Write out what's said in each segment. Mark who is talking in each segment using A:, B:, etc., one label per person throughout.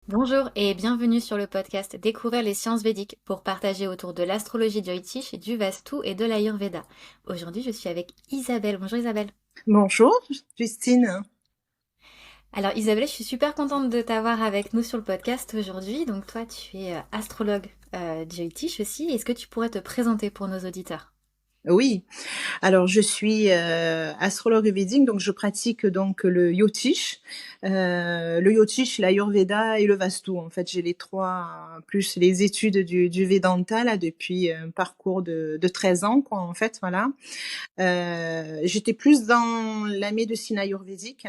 A: Bonjour et bienvenue sur le podcast Découvrir les sciences védiques pour partager autour de l'astrologie Jyotish, du Vastu et de l'Ayurveda. Aujourd'hui, je suis avec Isabelle. Bonjour Isabelle.
B: Bonjour, Justine.
A: Alors Isabelle, je suis super contente de t'avoir avec nous sur le podcast aujourd'hui. Donc toi, tu es astrologue Jyotish aussi. Est-ce que tu pourrais te présenter pour nos auditeurs?
B: Oui, alors je suis astrologue védique, donc je pratique donc le Yotish, l'Ayurveda et le Vastu. En fait, j'ai les trois, plus les études du Vedanta là depuis un parcours de 13 ans, quoi, en fait, voilà. J'étais plus dans la médecine ayurvédique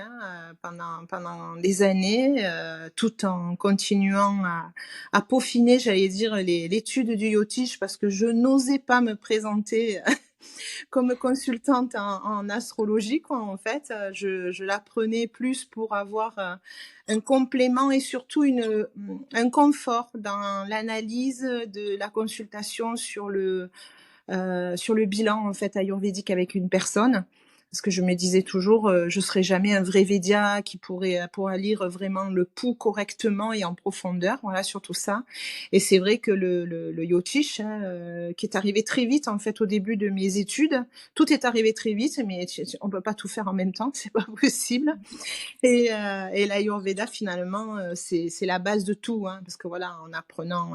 B: pendant des années, tout en continuant à peaufiner, j'allais dire, l'étude du Yotish parce que je n'osais pas me présenter comme consultante en astrologie, quoi, en fait. Je l'apprenais plus pour avoir un complément et surtout un confort dans l'analyse de la consultation sur le bilan en fait ayurvédique avec une personne. Parce que je me disais toujours, je serai jamais un vrai Védia qui pourra lire vraiment le pouls correctement et en profondeur, voilà, surtout ça. Et c'est vrai que le Yotish, qui est arrivé très vite en fait au début de mes études, tout est arrivé très vite, mais on peut pas tout faire en même temps, c'est pas possible. Et l'Ayurveda finalement, c'est la base de tout, hein, parce que voilà, en apprenant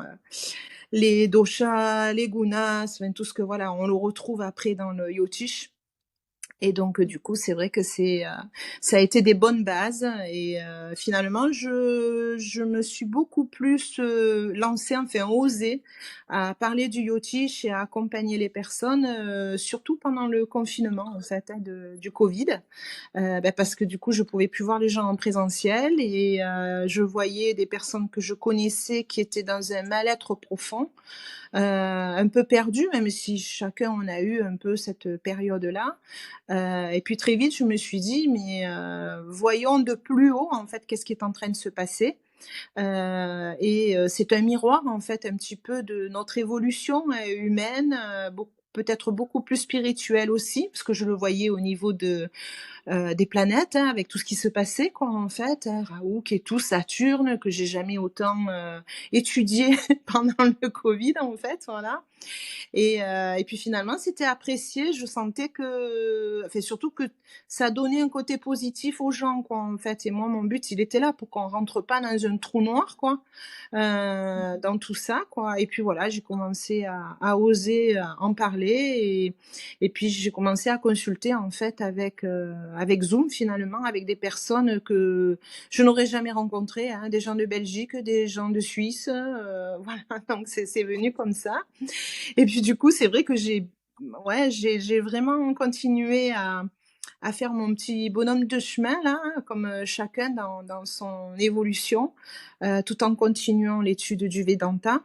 B: les doshas, les gunas, enfin, tout ce que voilà, on le retrouve après dans le Yotish. Et donc, du coup, c'est vrai que ça a été des bonnes bases. Et finalement, je me suis beaucoup plus lancée, enfin osée, à parler du Yotish et à accompagner les personnes, surtout pendant le confinement, en fait, du Covid. Parce que du coup, je pouvais plus voir les gens en présentiel et je voyais des personnes que je connaissais qui étaient dans un mal-être profond, un peu perdu, même si chacun on a eu un peu cette période-là. Et puis très vite, je me suis dit, mais voyons de plus haut en fait qu'est-ce qui est en train de se passer. C'est un miroir en fait un petit peu de notre évolution humaine, peut-être beaucoup plus spirituelle aussi, parce que je le voyais au niveau des planètes, hein, avec tout ce qui se passait, quoi, en fait, hein, Raoult et tout, Saturne, que j'ai jamais autant étudié pendant le Covid, en fait, voilà. Et puis finalement, c'était apprécié. Je sentais que, enfin, surtout que ça donnait un côté positif aux gens, quoi, en fait. Et moi, mon but, il était là pour qu'on rentre pas dans un trou noir, quoi, dans tout ça, quoi. Et puis voilà, j'ai commencé à oser en parler et puis j'ai commencé à consulter, en fait, avec Zoom, finalement, avec des personnes que je n'aurais jamais rencontrées, hein, des gens de Belgique, des gens de Suisse, voilà. Donc c'est venu comme ça. Et puis du coup, c'est vrai que j'ai vraiment continué à faire mon petit bonhomme de chemin là, hein, comme chacun dans son évolution, tout en continuant l'étude du Vedanta.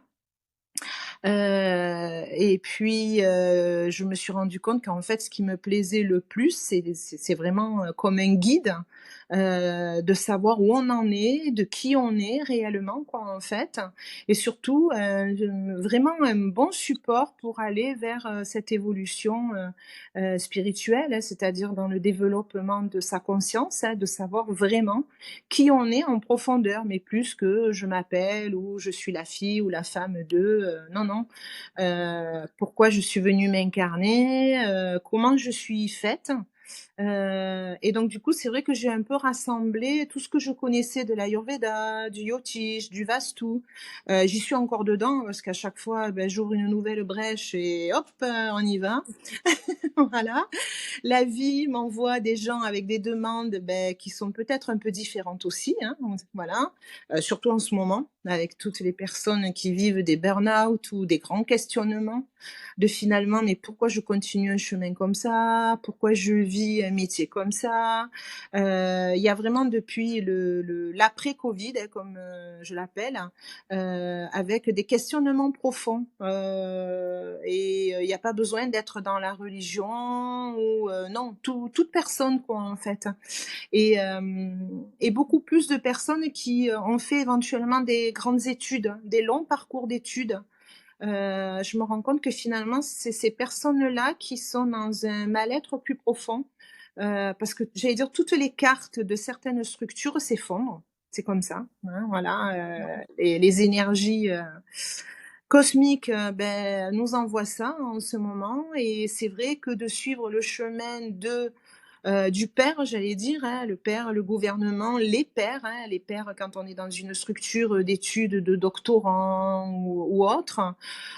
B: Et puis, je me suis rendu compte qu'en fait, ce qui me plaisait le plus, c'est vraiment comme un guide, de savoir où on en est, de qui on est réellement, quoi, en fait. Et surtout, vraiment un bon support pour aller vers cette évolution spirituelle, hein, c'est-à-dire dans le développement de sa conscience, hein, de savoir vraiment qui on est en profondeur, mais plus que je m'appelle ou je suis la fille ou la femme de. Non, non. Pourquoi je suis venue m'incarner, comment je suis faite. Et donc du coup, c'est vrai que j'ai un peu rassemblé tout ce que je connaissais de l'Ayurveda, du Yotish, du Vastu. J'y suis encore dedans parce qu'à chaque fois, j'ouvre une nouvelle brèche et hop, on y va. Voilà. La vie m'envoie des gens avec des demandes qui sont peut-être un peu différentes aussi, hein, voilà. Surtout en ce moment, avec toutes les personnes qui vivent des burn-out ou des grands questionnements, de finalement, mais pourquoi je continue un chemin comme ça? Pourquoi je vis un métier comme ça? Il y a vraiment depuis l'après-Covid, hein, comme je l'appelle, hein, avec des questionnements profonds. Et il n'y a pas besoin d'être dans la religion ou non, toute personne quoi en fait. Et beaucoup plus de personnes qui ont fait éventuellement des grandes études, des longs parcours d'études. Je me rends compte que finalement, c'est ces personnes-là qui sont dans un mal-être plus profond, parce que j'allais dire toutes les cartes de certaines structures s'effondrent. C'est comme ça, hein, voilà, les énergies, cosmiques, nous envoient ça en ce moment et c'est vrai que de suivre le chemin du père, j'allais dire, hein, le père, le gouvernement, les pères quand on est dans une structure, d'études de doctorant ou autre,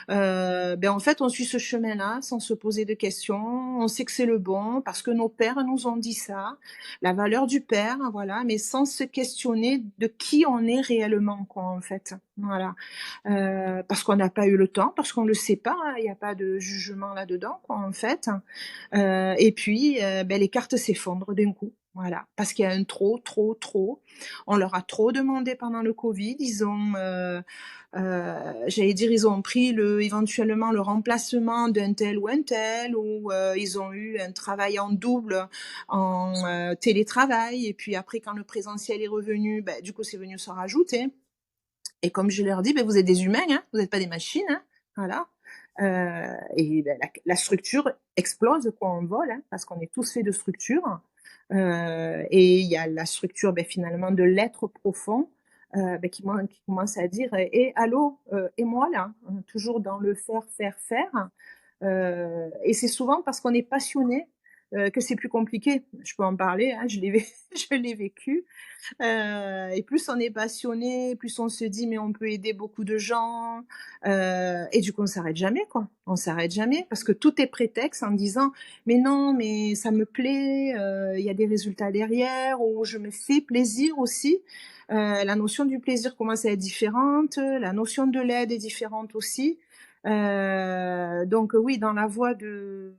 B: en fait, on suit ce chemin-là sans se poser de questions. On sait que c'est le bon parce que nos pères nous ont dit ça, la valeur du père, voilà, mais sans se questionner de qui on est réellement, quoi, en fait. Voilà. Parce qu'on n'a pas eu le temps, parce qu'on le sait pas, hein, il y a pas de jugement là-dedans, quoi, en fait. Et puis, les cartes s'effondrent d'un coup. Voilà, parce qu'il y a un trop, trop, trop. On leur a trop demandé pendant le Covid. Ils ont, j'allais dire, ils ont pris éventuellement le remplacement d'un tel ou un tel, ou ils ont eu un travail en double en télétravail. Et puis après, quand le présentiel est revenu, du coup, c'est venu se rajouter. Et comme je leur dis, vous êtes des humains, hein, vous n'êtes pas des machines, hein, voilà. La structure explose quoi en vol, hein, parce qu'on est tous faits de structure. Et il y a la structure finalement de l'être profond qui commence à dire allô, et moi là, hein, toujours dans le faire, faire, faire. Et c'est souvent parce qu'on est passionné que c'est plus compliqué. Je peux en parler, hein, je l'ai vécu. Et plus on est passionné, plus on se dit: «Mais on peut aider beaucoup de gens», et du coup on s'arrête jamais quoi. On s'arrête jamais parce que tout est prétexte en disant: «Mais non, mais ça me plaît, il y a des résultats derrière» ou «Je me fais plaisir aussi». La notion du plaisir commence à être différente, la notion de l'aide est différente aussi. Donc oui, dans la voie de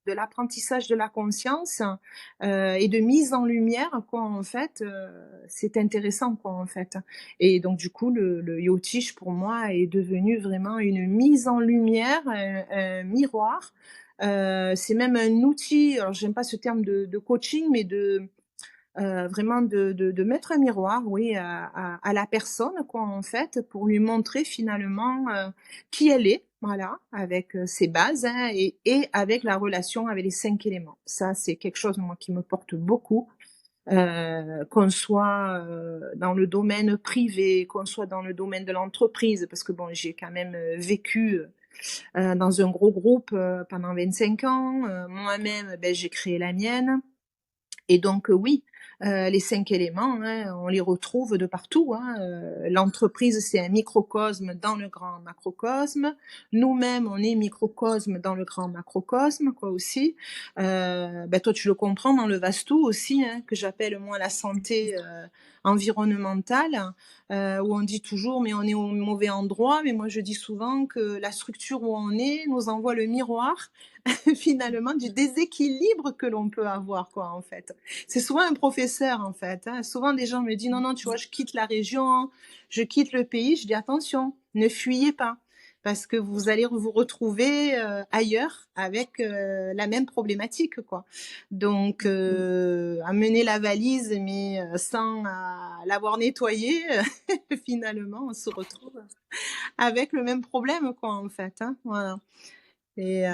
B: l'apprentissage de la conscience et de mise en lumière quoi en fait c'est intéressant quoi en fait et donc du coup le yotish pour moi est devenu vraiment une mise en lumière un miroir c'est même un outil alors j'aime pas ce terme de coaching mais de vraiment de mettre un miroir, oui, à la personne, quoi, en fait, pour lui montrer finalement qui elle est, voilà, avec ses bases hein, et avec la relation avec les 5 éléments. Ça, c'est quelque chose, moi, qui me porte beaucoup. Qu'on soit dans le domaine privé, qu'on soit dans le domaine de l'entreprise, parce que bon, j'ai quand même vécu dans un gros groupe pendant 25 ans. Moi-même, j'ai créé la mienne. Et donc oui, les 5 éléments, hein, on les retrouve de partout, hein, l'entreprise, c'est un microcosme dans le grand macrocosme. Nous-mêmes, on est microcosme dans le grand macrocosme, quoi, aussi. Toi, tu le comprends dans le Vastu aussi, hein, que j'appelle moi la santé, environnementale, où on dit toujours: «Mais on est au mauvais endroit», mais moi je dis souvent que la structure où on est nous envoie le miroir finalement du déséquilibre que l'on peut avoir quoi en fait. C'est souvent un professeur en fait, hein. Souvent des gens me disent: «Non, non, tu vois, je quitte la région, je quitte le pays». Je dis: «Attention, ne fuyez pas, parce que vous allez vous retrouver, ailleurs avec, la même problématique quoi». Donc amener la valise mais sans l'avoir nettoyée, finalement on se retrouve avec le même problème quoi en fait, hein, voilà. Et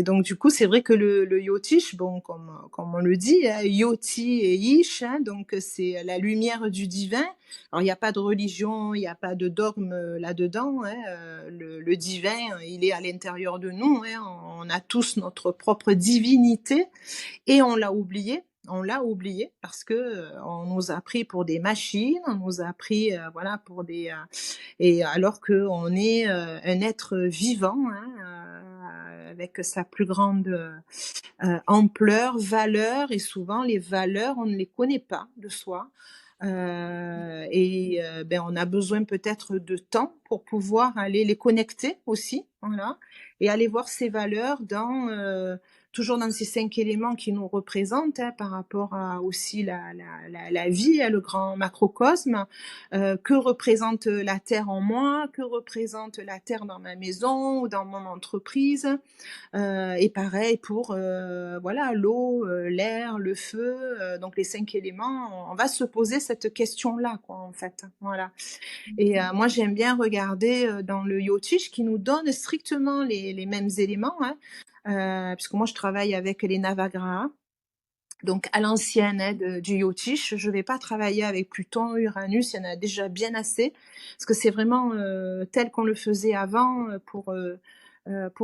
B: donc du coup, c'est vrai que le yotish, bon, comme on le dit, hein, yoti et ish, hein, donc c'est la lumière du divin. Alors il n'y a pas de religion, il n'y a pas de dogme là-dedans, hein, le divin, il est à l'intérieur de nous, hein, on a tous notre propre divinité et on l'a oublié. On l'a oublié parce que on nous a pris pour des machines, on nous a pris voilà pour des et alors que on est un être vivant hein, avec sa plus grande ampleur, valeur et souvent les valeurs on ne les connaît pas de soi. On a besoin peut-être de temps pour pouvoir aller les connecter aussi, voilà, et aller voir ces valeurs toujours dans ces 5 éléments qui nous représentent, hein, par rapport à aussi la vie, hein, le grand macrocosme. Que représente la terre en moi? Que représente la terre dans ma maison ou dans mon entreprise? Et pareil pour voilà l'eau, l'air, le feu, donc les 5 éléments. On va se poser cette question-là, quoi, en fait. Voilà. Et moi, j'aime bien regarder dans le Yotish qui nous donne strictement les mêmes éléments, hein, puisque moi, je travaille avec les Navagrahas. donc à l'ancienne, hein, du Yotish. Je vais pas travailler avec Pluton, Uranus, il y en a déjà bien assez, parce que c'est vraiment tel qu'on le faisait avant, pour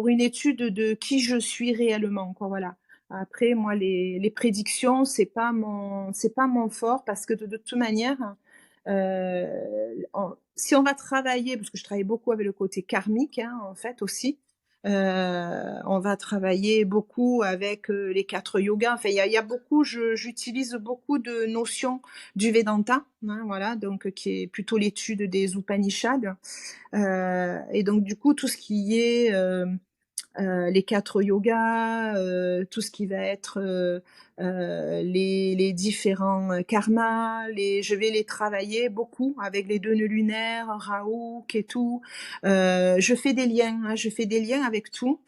B: une étude de qui je suis réellement, quoi, voilà. Après, moi, les prédictions, c'est pas mon fort, parce que de toute manière, si on va travailler, parce que je travaille beaucoup avec le côté karmique, hein, en fait aussi, on va travailler beaucoup avec les quatre yogas. Enfin, il y a beaucoup, j'utilise beaucoup de notions du Vedanta, hein, voilà, donc qui est plutôt l'étude des Upanishads. Et donc du coup, tout ce qui est les quatre yogas, tout ce qui va être les différents karmas, je vais les travailler beaucoup avec les deux nœuds lunaires, Rahu, Ketu. Je fais des liens, hein, je fais des liens avec tout.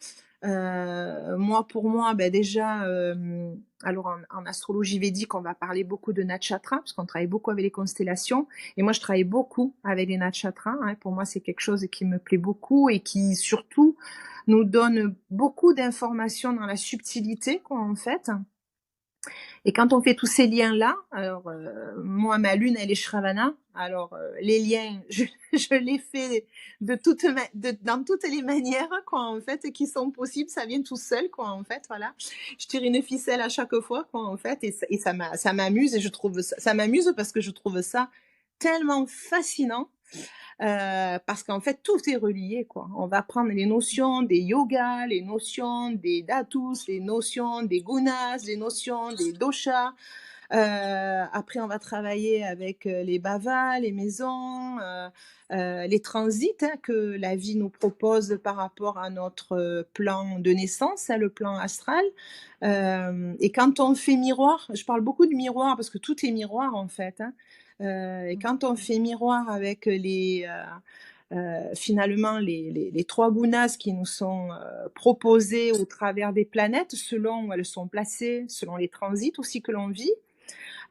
B: Moi, pour moi, ben déjà, alors en astrologie védique, on va parler beaucoup de nakshatra, parce qu'on travaille beaucoup avec les constellations. Et moi, je travaille beaucoup avec les nakshatras. Hein. Pour moi, c'est quelque chose qui me plaît beaucoup et qui, surtout, nous donne beaucoup d'informations dans la subtilité, quoi, en fait. Et quand on fait tous ces liens-là, alors moi, ma lune, elle est Shravana. Alors les liens, je les fais dans toutes les manières, quoi, en fait, qui sont possibles. Ça vient tout seul, quoi, en fait, voilà. Je tire une ficelle à chaque fois, quoi, en fait, et ça m'amuse, et je trouve ça m'amuse parce que je trouve ça tellement fascinant. Parce qu'en fait, tout est relié, quoi. On va prendre les notions des yogas, les notions des dhatus, les notions des gunas, les notions des doshas. Après, on va travailler avec les bhavas, les maisons, les transits, hein, que la vie nous propose par rapport à notre plan de naissance, hein, le plan astral. Et quand on fait miroir, je parle beaucoup de miroir parce que tout est miroir en fait, hein. Et quand on fait miroir avec finalement les trois gunas qui nous sont proposés au travers des planètes, selon où elles sont placées, selon les transits aussi que l'on vit,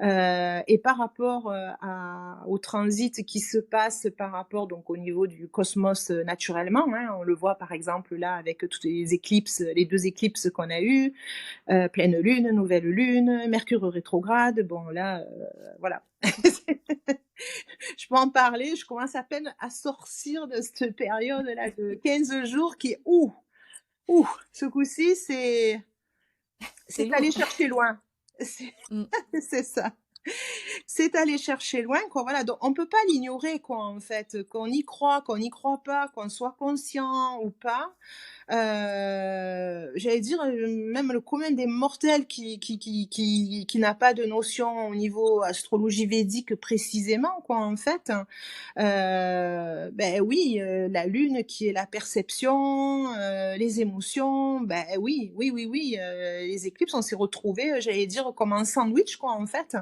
B: et par rapport au transit qui se passe par rapport donc au niveau du cosmos naturellement, hein, on le voit par exemple là avec toutes les éclipses, les deux éclipses qu'on a eues, pleine lune, nouvelle lune, Mercure rétrograde, bon là, voilà. Je peux en parler, je commence à peine à sortir de cette période-là de 15 jours qui est ce coup-ci,
A: C'est
B: c'est aller
A: lourd.
B: chercher loin. C'est
A: Mm.
B: c'est ça. C'est aller chercher loin, quoi. Voilà, donc on peut pas l'ignorer, quoi, en fait, qu'on n'y croit pas, qu'on soit conscient ou pas. J'allais dire, même le commun des mortels qui n'a pas de notion au niveau astrologie védique précisément, quoi, en fait. Ben oui, la lune qui est la perception, les émotions, ben oui, oui, oui, oui, les éclipses, on s'est retrouvés, j'allais dire, comme un sandwich, quoi, en fait,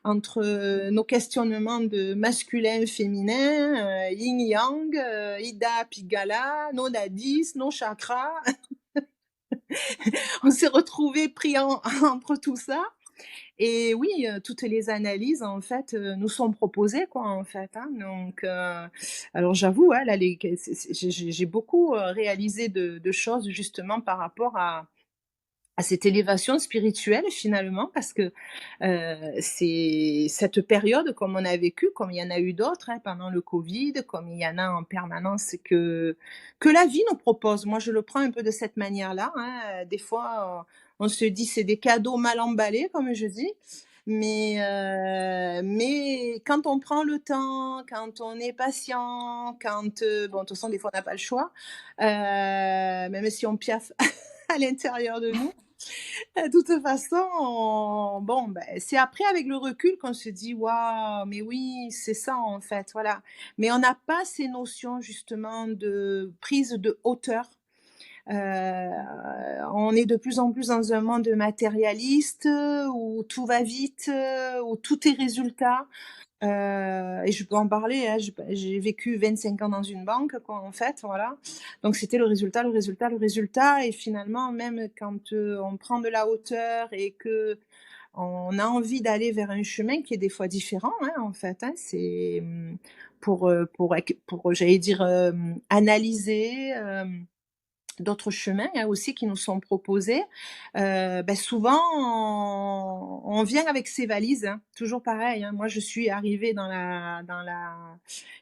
B: entre nos questionnements de masculin, féminin, yin-yang, Ida, Pigala, nos nadis, nos chakras. On s'est retrouvés pris entre tout ça. Et oui, toutes les analyses, en fait, nous sont proposées, quoi, en fait. Hein. Donc, alors j'avoue, hein, là, j'ai beaucoup réalisé de choses justement par rapport à cette élévation spirituelle finalement, parce que c'est cette période comme on a vécu, comme il y en a eu d'autres hein, pendant le Covid, comme il y en a en permanence que la vie nous propose. Moi, je le prends un peu de cette manière-là. Hein. Des fois, on se dit c'est des cadeaux mal emballés, comme je dis. Mais quand on prend le temps, quand on est patient, quand bon, de toute façon, des fois, on n'a pas le choix, même si on piaffe à l'intérieur de nous. De toute façon, bon, ben, c'est après avec le recul qu'on se dit waouh, mais oui, c'est ça en fait, voilà. Mais on n'a pas ces notions justement de prise de hauteur. Euh, on est de plus en plus dans un monde matérialiste où tout va vite, où tout est résultat. Et je peux en parler, hein, j'ai vécu 25 ans dans une banque, quoi, en fait, voilà. Donc c'était le résultat, le résultat, le résultat. Et finalement, même quand on prend de la hauteur et que on a envie d'aller vers un chemin qui est des fois différent, hein, en fait, hein, c'est pour j'allais dire, analyser, d'autres chemins, hein, aussi qui nous sont proposés. Souvent on vient avec ses valises, hein, toujours pareil, hein. Moi, je suis arrivée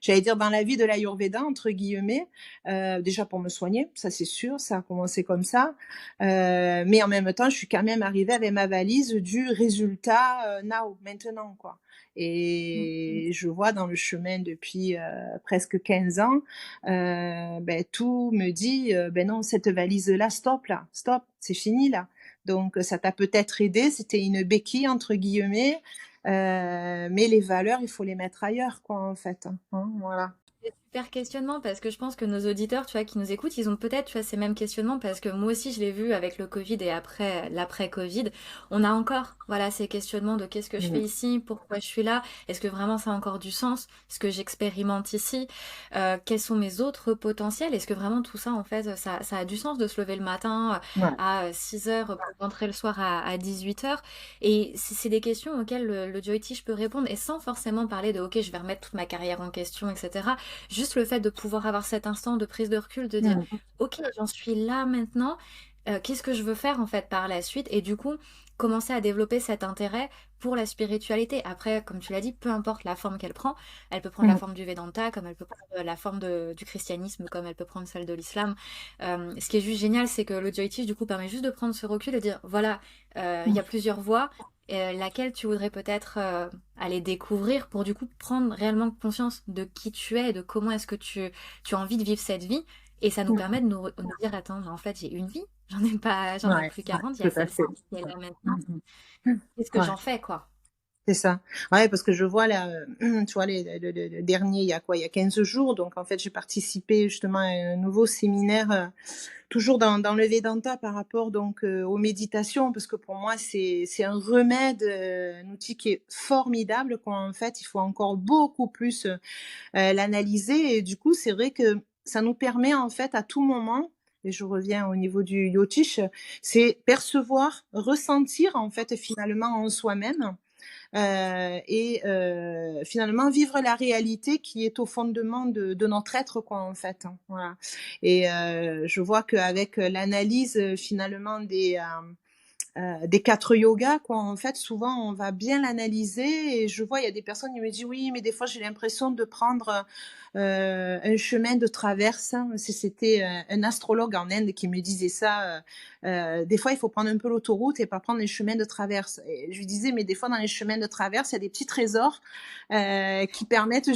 B: j'allais dire «dans la vie de l'Ayurveda» entre guillemets, déjà pour me soigner, ça c'est sûr, ça a commencé comme ça, mais en même temps, je suis quand même arrivée avec ma valise du résultat, now, maintenant, quoi,
A: Mmh.
B: et je vois dans le chemin depuis, presque 15 ans, tout me dit, «Beh non, cette valise-là, stop là, stop, c'est fini là». Donc ça t'a peut-être aidé, c'était une «béquille» entre guillemets, mais les valeurs, il faut les mettre ailleurs quoi, en fait, hein, voilà.
A: C'est super questionnement parce que je pense que nos auditeurs, tu vois, qui nous écoutent, ils ont peut-être, tu vois, ces mêmes questionnements parce que moi aussi, je l'ai vu avec le Covid et après l'après-Covid. On a encore, voilà, ces questionnements de qu'est-ce que je fais
B: Mmh.
A: ici, pourquoi je suis là, est-ce que vraiment ça a encore du sens, ce que j'expérimente ici, quels sont mes autres potentiels, est-ce que vraiment tout ça, en fait, ça a du sens de se lever le matin
B: Ouais.
A: à 6 heures pour rentrer le soir à 18 heures. Et c'est des questions auxquelles le Joy Teach peut répondre et sans forcément parler de, ok, je vais remettre toute ma carrière en question, etc. Juste le fait de pouvoir avoir cet instant de prise de recul, de dire,
B: Mmh.
A: ok, j'en suis là maintenant, qu'est-ce que je veux faire en fait par la suite? Et du coup, commencer à développer cet intérêt pour la spiritualité. Après, comme tu l'as dit, peu importe la forme qu'elle prend, elle peut prendre la
B: Mmh.
A: forme du Vedanta, comme elle peut prendre la forme du christianisme, comme elle peut prendre celle de l'islam. Ce qui est juste génial, c'est que le Joy Teach, du coup, permet juste de prendre ce recul et de dire, voilà, il y a plusieurs voies, laquelle tu voudrais peut-être aller découvrir pour du coup prendre réellement conscience de qui tu es et de comment est-ce que tu as envie de vivre cette vie. Et ça nous
B: Mmh.
A: permet de nous dire, attends, mais en fait j'ai une vie, j'en ai
B: Ouais,
A: plus
B: ouais,
A: 40, il y a
B: tout à
A: celle-ci
B: fait.
A: qui est là maintenant.
B: Mmh mh.
A: Qu'est-ce que
B: Ouais.
A: j'en fais, quoi?
B: C'est ça. Ouais, parce que je vois là, tu vois le dernier, il y a quoi? Il y a 15 jours, donc en fait, j'ai participé justement à un nouveau séminaire, toujours dans le Vedanta par rapport donc, aux méditations, parce que pour moi c'est un remède, un outil qui est formidable quoi, en fait. Il faut encore beaucoup plus, l'analyser et du coup, c'est vrai que ça nous permet en fait à tout moment et je reviens au niveau du yotish, c'est percevoir, ressentir en fait finalement en soi-même, finalement vivre la réalité qui est au fondement de notre être quoi en fait, hein, voilà et je vois qu'avec l'analyse, finalement des 4 yogas quoi, en fait, souvent on va bien l'analyser et je vois, il y a des personnes qui me disent: «Oui, mais des fois j'ai l'impression de prendre, un chemin de traverse», hein. C'était, un astrologue en Inde qui me disait ça, «Des fois il faut prendre un peu l'autoroute et pas prendre les chemins de traverse» et je lui disais: «Mais des fois dans les chemins de traverse, il y a des petits trésors, qui permettent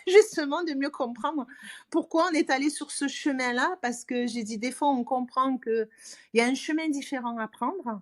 B: justement de mieux comprendre pourquoi on est allé sur ce chemin-là». Parce que j'ai dit: «Des fois on comprend qu'il y a un chemin différent à prendre».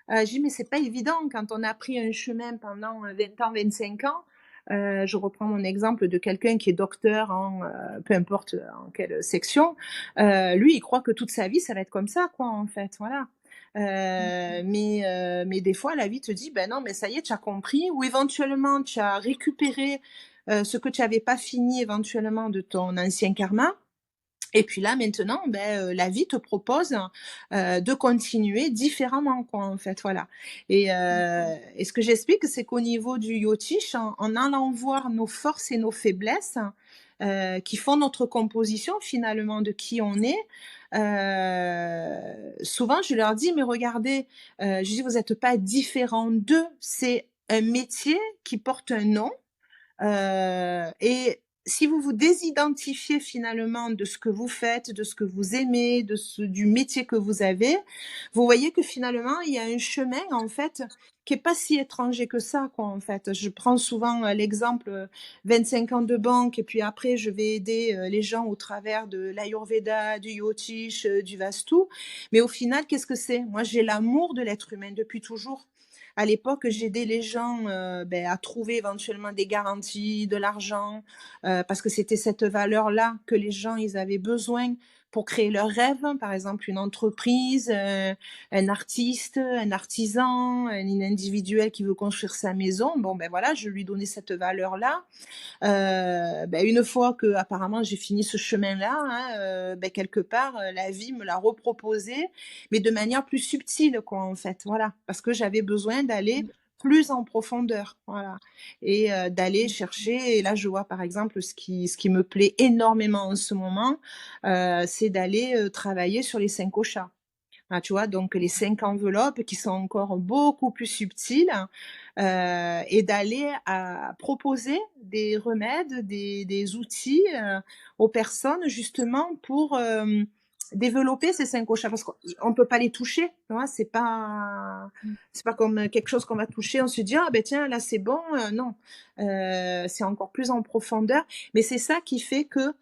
B: J'ai dit: «Mais c'est pas évident quand on a pris un chemin pendant, 20 ans, 25 ans». Je reprends mon exemple de quelqu'un qui est docteur en, peu importe, en quelle section. Lui, il croit que toute sa vie, ça va être comme ça, quoi, en fait, voilà. Mais des fois, la vie te dit: «Ben non, mais ça y est, tu as compris» ou éventuellement tu as récupéré, ce que tu avais pas fini éventuellement de ton ancien karma et puis là, maintenant, la vie te propose, de continuer différemment, quoi, en fait, voilà et ce que j'explique, c'est qu'au niveau du yotish, en allant voir nos forces et nos faiblesses, qui font notre composition, finalement, de qui on est, souvent je leur dis: «Mais regardez», je dis: «Vous êtes pas différents d'eux, c'est un métier qui porte un nom, et si vous vous désidentifiez finalement de ce que vous faites, de ce que vous aimez, du métier que vous avez, vous voyez que finalement il y a un chemin en fait qui est pas si étranger que ça quoi en fait. Je prends souvent l'exemple 25 ans de banque et puis après je vais aider les gens au travers de l'Ayurveda, du Yotish, du Vastu. Mais au final, qu'est-ce que c'est? Moi j'ai l'amour de l'être humain depuis toujours. À l'époque, j'aidais les gens, à trouver éventuellement des garanties, de l'argent, parce que c'était cette valeur-là que les gens, ils avaient besoin pour créer leurs rêves. Par exemple, une entreprise, un artiste, un artisan, un individuel qui veut construire sa maison. Bon, ben voilà, je lui donnais cette valeur-là. Une fois que apparemment j'ai fini ce chemin-là, hein, quelque part, la vie me l'a reproposé, mais de manière plus subtile quoi, en fait, voilà. Parce que j'avais besoin d'aller plus en profondeur, voilà. Et d'aller chercher, et là je vois par exemple ce qui me plaît énormément en ce moment, c'est d'aller, travailler sur les 5 koshas. Ah, tu vois? Donc les 5 enveloppes qui sont encore beaucoup plus subtiles, et d'aller à proposer des remèdes, des outils, aux personnes justement pour, développer ces 5 koshas parce qu'on peut pas les toucher, tu vois? C'est pas comme quelque chose qu'on va toucher, on se dit: «Ah ben tiens là c'est bon», non. C'est encore plus en profondeur, mais c'est ça qui fait que,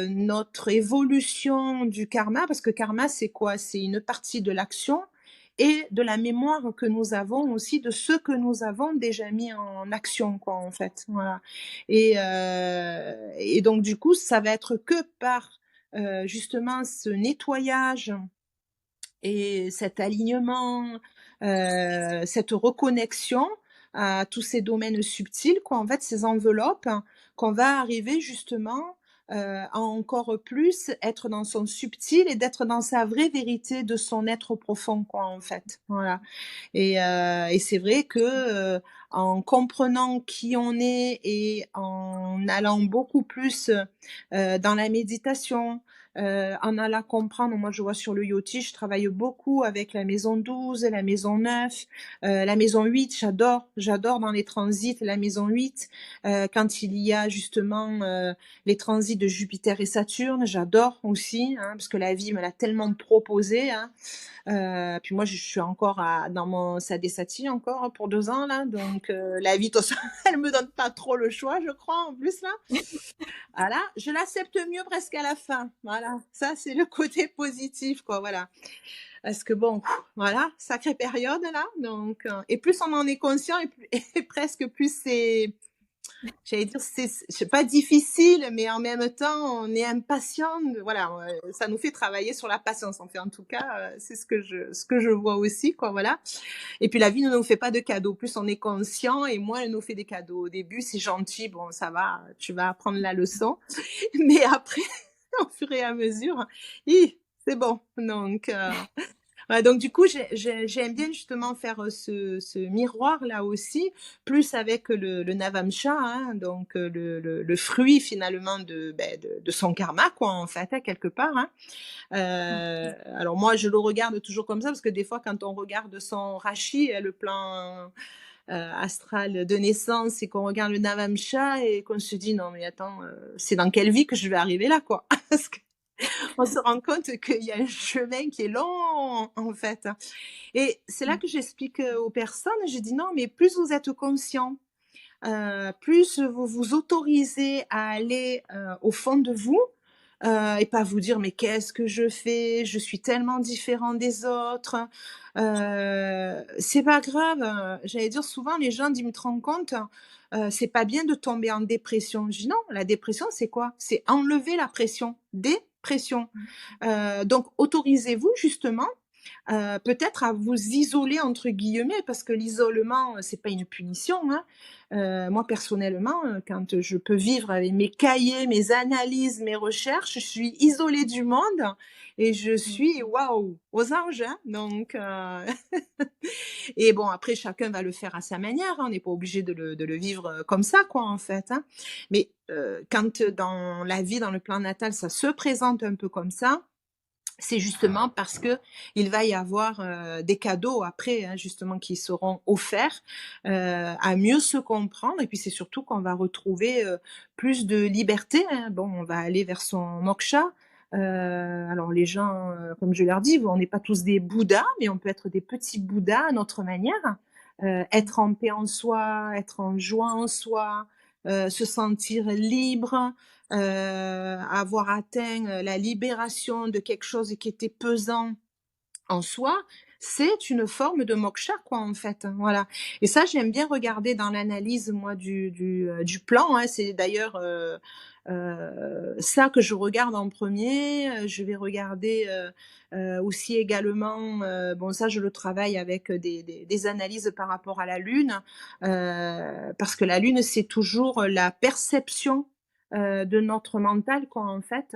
B: notre évolution du karma, parce que karma, c'est quoi? C'est une partie de l'action et de la mémoire que nous avons aussi de ce que nous avons déjà mis en action, quoi, en fait. Voilà. Et donc, du coup, ça va être que par justement ce nettoyage et cet alignement, cette reconnexion à tous ces domaines subtils, quoi, en fait, ces enveloppes, qu'on va arriver justement, à encore plus être dans son subtil et d'être dans sa vraie vérité de son être profond, quoi, en fait. Voilà. Et c'est vrai que, en comprenant qui on est et en allant beaucoup plus, dans la méditation, en allant comprendre, moi je vois sur le yoti, je travaille beaucoup avec la maison 12, la maison 9, la maison 8, j'adore dans les transits la maison 8, quand il y a justement, les transits de Jupiter et Saturne, j'adore aussi, hein, parce que la vie me l'a tellement proposé, hein. Puis moi, je suis encore dans mon Sadesati encore, hein, pour 2 ans là, donc la vie, de toute façon, elle me donne pas trop le choix, je crois, en plus là. Voilà, je l'accepte mieux presque à la fin. Voilà, ça c'est le côté positif, quoi, voilà. Parce que bon, voilà, sacrée période là, donc et plus on en est conscient et presque plus c'est, j'allais dire, c'est pas difficile, mais en même temps, on est impatient. Voilà, ça nous fait travailler sur la patience. En fait, en tout cas, c'est ce que je vois aussi, quoi. Voilà. Et puis la vie ne nous fait pas de cadeaux. Plus on est conscient et moins elle nous fait des cadeaux. Au début, c'est gentil, bon, ça va, tu vas apprendre la leçon. Mais après, au fur et à mesure, c'est bon. Donc, ouais, donc du coup, j'aime bien justement faire ce miroir-là aussi, plus avec le Navamsha, hein, donc le fruit finalement de son karma, quoi, en fait, hein, quelque part. Hein. Alors moi, je le regarde toujours comme ça, parce que des fois, quand on regarde son Rashi, le plan astral de naissance, et qu'on regarde le Navamsha, et qu'on se dit, non mais attends, c'est dans quelle vie que je vais arriver là, quoi. Parce que on se rend compte qu'il y a un chemin qui est long, en fait. Et c'est là que j'explique aux personnes, je dis non, mais plus vous êtes conscient, plus vous vous autorisez à aller au fond de vous, et pas vous dire mais qu'est-ce que je fais, je suis tellement différent des autres. C'est pas grave. J'allais dire souvent les gens disent mais tu te rends compte, c'est pas bien de tomber en dépression. Je dis non, la dépression c'est quoi? C'est enlever la pression. Dépression. Donc autorisez-vous justement peut-être à vous isoler entre guillemets, parce que l'isolement, c'est pas une punition. Hein. Moi personnellement, quand je peux vivre avec mes cahiers, mes analyses, mes recherches, je suis isolée du monde et je suis waouh aux anges. Hein. Donc et bon après chacun va le faire à sa manière. Hein. On n'est pas obligé de le vivre comme ça quoi en fait. Hein. Mais quand dans la vie, dans le plan natal, ça se présente un peu comme ça, c'est justement parce que il va y avoir des cadeaux après, hein, justement, qui seront offerts à mieux se comprendre. Et puis c'est surtout qu'on va retrouver plus de liberté. Hein. Bon, on va aller vers son moksha. Alors les gens, comme je leur dis, on n'est pas tous des Bouddhas, mais on peut être des petits Bouddhas à notre manière. Être en paix en soi, être en joie en soi, se sentir libre, avoir atteint la libération de quelque chose qui était pesant en soi, c'est une forme de moksha, quoi, en fait. Hein, voilà. Et ça, j'aime bien regarder dans l'analyse, moi, du plan. Hein. C'est d'ailleurs ça que je regarde en premier. Je vais regarder aussi également, bon, ça, je le travaille avec des analyses par rapport à la Lune, parce que la Lune, c'est toujours la perception de notre mental, quoi, en fait.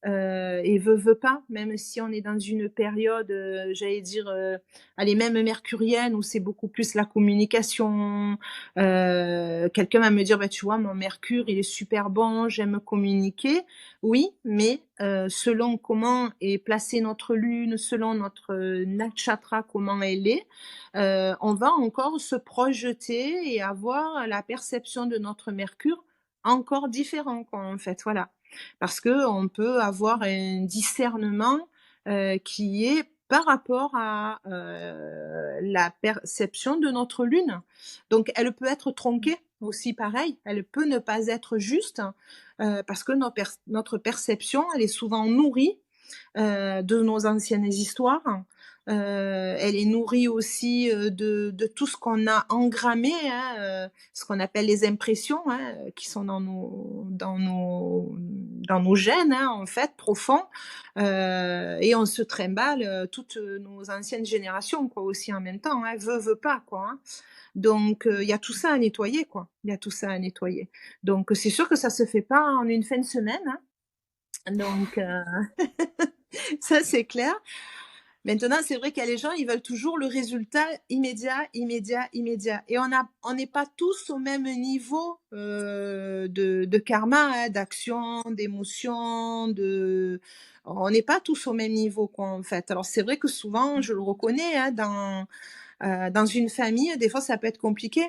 B: et veut pas, même si on est dans une période, j'allais dire, allez, même mercurienne où c'est beaucoup plus la communication. Quelqu'un va me dire: «Bah, tu vois, mon mercure, il est super bon, j'aime communiquer». Oui, mais selon comment est placée notre lune, selon notre nakshatra, comment elle est, on va encore se projeter et avoir la perception de notre mercure encore différent, quoi, en fait, voilà. Parce qu'on peut avoir un discernement qui est par rapport à la perception de notre lune. Donc elle peut être tronquée aussi pareil, elle peut ne pas être juste parce que notre perception, elle est souvent nourrie de nos anciennes histoires. Elle est nourrie aussi de tout ce qu'on a engrammé, hein, ce qu'on appelle les impressions, hein, qui sont dans nos gènes, hein, en fait, profonds. Et on se trimballe toutes nos anciennes générations, quoi, aussi en même temps, hein, veut pas, quoi. Hein. Donc, il y a tout ça à nettoyer, quoi. Il y a tout ça à nettoyer. Donc, c'est sûr que ça se fait pas en une fin de semaine. Hein. Donc, ça, c'est clair. Maintenant, c'est vrai qu'il y a les gens, ils veulent toujours le résultat immédiat, immédiat, immédiat. Et on n'est pas tous au même niveau de karma, hein, d'action, d'émotion, on n'est pas tous au même niveau, quoi, en fait. Alors, c'est vrai que souvent, je le reconnais, hein, dans une famille, des fois, ça peut être compliqué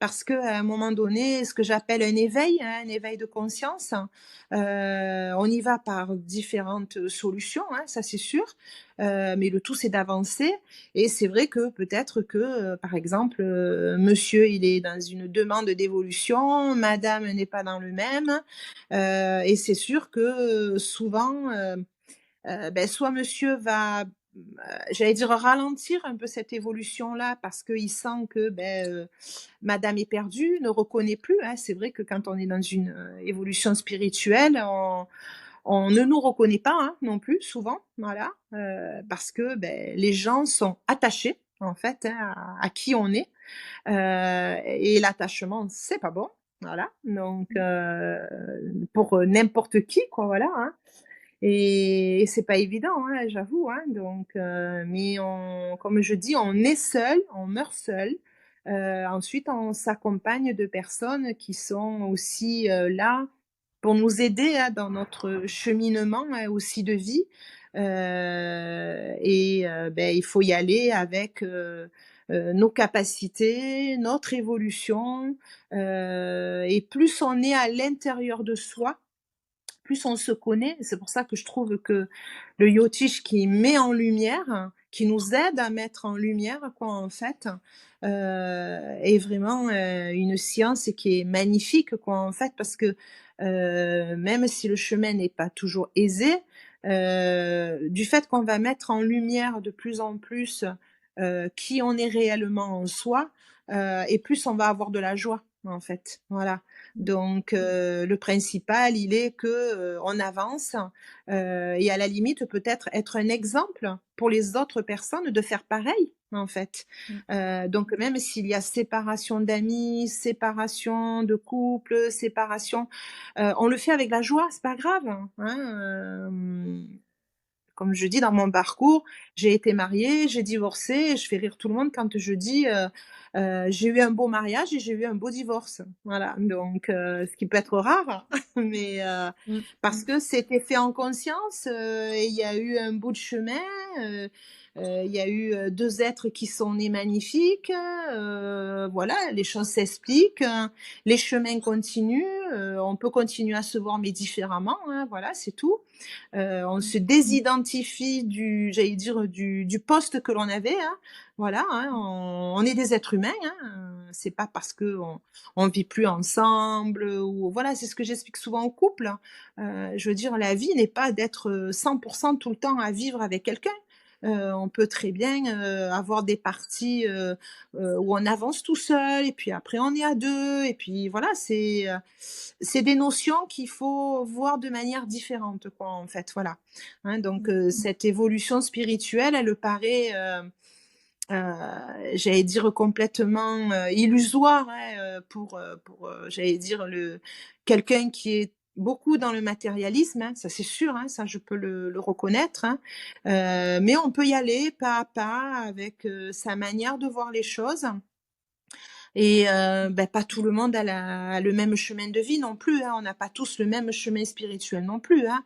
B: parce qu'à un moment donné, ce que j'appelle hein, un éveil de conscience, on y va par différentes solutions, hein, ça c'est sûr, mais le tout c'est d'avancer. Et c'est vrai que peut-être que, par exemple, monsieur il est dans une demande d'évolution, madame n'est pas dans le même, et c'est sûr que souvent, ben, soit monsieur va, j'allais dire ralentir un peu cette évolution-là parce qu'il sent que ben, madame est perdue, ne reconnaît plus. Hein. C'est vrai que quand on est dans une évolution spirituelle, on ne nous reconnaît pas hein, non plus souvent, voilà, parce que ben, les gens sont attachés en fait hein, à qui on est, et l'attachement c'est pas bon, voilà. Donc pour n'importe qui quoi, voilà. Hein. Et c'est pas évident, hein, j'avoue, hein, donc mais comme je dis, on est seul, on meurt seul. Ensuite, on s'accompagne de personnes qui sont aussi, là pour nous aider, hein, dans notre cheminement, hein, aussi de vie. Beh, il faut y aller avec, nos capacités, notre évolution, et plus on est à l'intérieur de soi, plus on se connaît. C'est pour ça que je trouve que le yotish qui met en lumière, qui nous aide à mettre en lumière, quoi, en fait, est vraiment une science qui est magnifique, quoi, en fait, parce que même si le chemin n'est pas toujours aisé, du fait qu'on va mettre en lumière de plus en plus qui on est réellement en soi, et plus on va avoir de la joie, en fait. Voilà. Donc le principal, il est que, on avance, et à la limite peut-être être un exemple pour les autres personnes de faire pareil, en fait.
A: Mm.
B: Donc même s'il y a séparation d'amis, séparation de couple, séparation, on le fait avec la joie, c'est pas grave, hein, comme je dis dans mon parcours, j'ai été mariée, j'ai divorcé, et je fais rire tout le monde quand je dis j'ai eu un beau mariage et j'ai eu un beau divorce. Voilà, donc ce qui peut être rare, mais
A: Mm.
B: parce que c'était fait en conscience et il y a eu un bout de chemin. euh, il y a eu deux êtres qui sont nés magnifiques. Voilà, les choses s'expliquent, les chemins continuent. On peut continuer à se voir mais différemment. Hein, voilà, c'est tout. On se désidentifie j'allais dire, du poste que l'on avait. Hein. Voilà, hein, on est des êtres humains. Hein. C'est pas parce que on vit plus ensemble ou voilà, c'est ce que j'explique souvent aux couples. Hein. Je veux dire, la vie n'est pas d'être 100% tout le temps à vivre avec quelqu'un. On peut très bien avoir des parties où on avance tout seul et puis après on est à deux et puis voilà, c'est des notions qu'il faut voir de manière différente, quoi, en fait, voilà. Hein, donc, cette évolution spirituelle, elle paraît, j'allais dire complètement illusoire, hein, pour j'allais dire, quelqu'un qui est beaucoup dans le matérialisme, hein, ça c'est sûr, hein, ça je peux le reconnaître, hein. Mais on peut y aller pas à pas avec, sa manière de voir les choses. Et pas tout le monde a le même chemin de vie non plus, hein. On n'a pas tous le même chemin spirituel non plus, hein.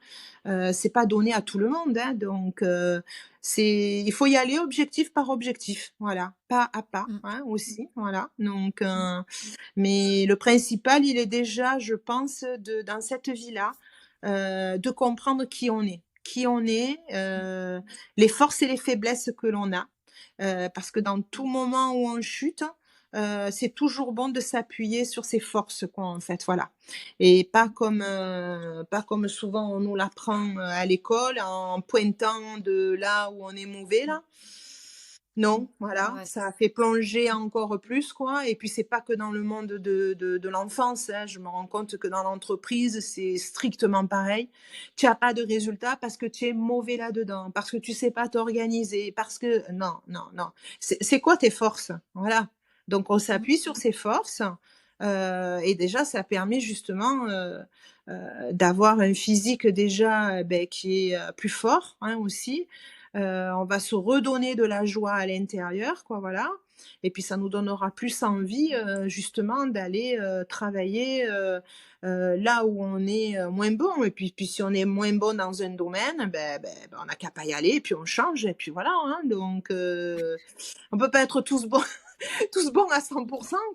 B: C'est pas donné à tout le monde, hein, donc il faut y aller objectif par objectif, voilà, pas à pas,
A: Mm.
B: hein, aussi, voilà. Donc mais le principal, il est déjà, je pense, dans cette vie-là, de comprendre qui on est. Qui on est, les forces et les faiblesses que l'on a. Parce que dans tout moment où on chute, c'est toujours bon de s'appuyer sur ses forces, quoi, en fait, voilà. Et pas comme souvent on nous l'apprend à l'école, en pointant de là où on est mauvais, là. Non, voilà,
A: Ouais,
B: ça fait plonger encore plus, quoi. Et puis c'est pas que dans le monde de l'enfance, hein. Je me rends compte que dans l'entreprise, c'est strictement pareil. Tu as pas de résultat parce que tu es mauvais là-dedans, parce que tu sais pas t'organiser, parce que non, non, non. C'est quoi tes forces? Voilà. Donc on
A: mm,
B: s'appuie sur ses forces, et déjà ça permet justement, d'avoir un physique déjà, qui est, plus fort, hein, aussi. On va se redonner de la joie à l'intérieur, quoi, voilà. Et puis ça nous donnera plus envie, justement d'aller, travailler, là où on est, moins bon. Et puis si on est moins bon dans un domaine, on n'a qu'à pas y aller et puis on change et puis voilà, hein. Donc on peut pas être tous bons tous bons à 100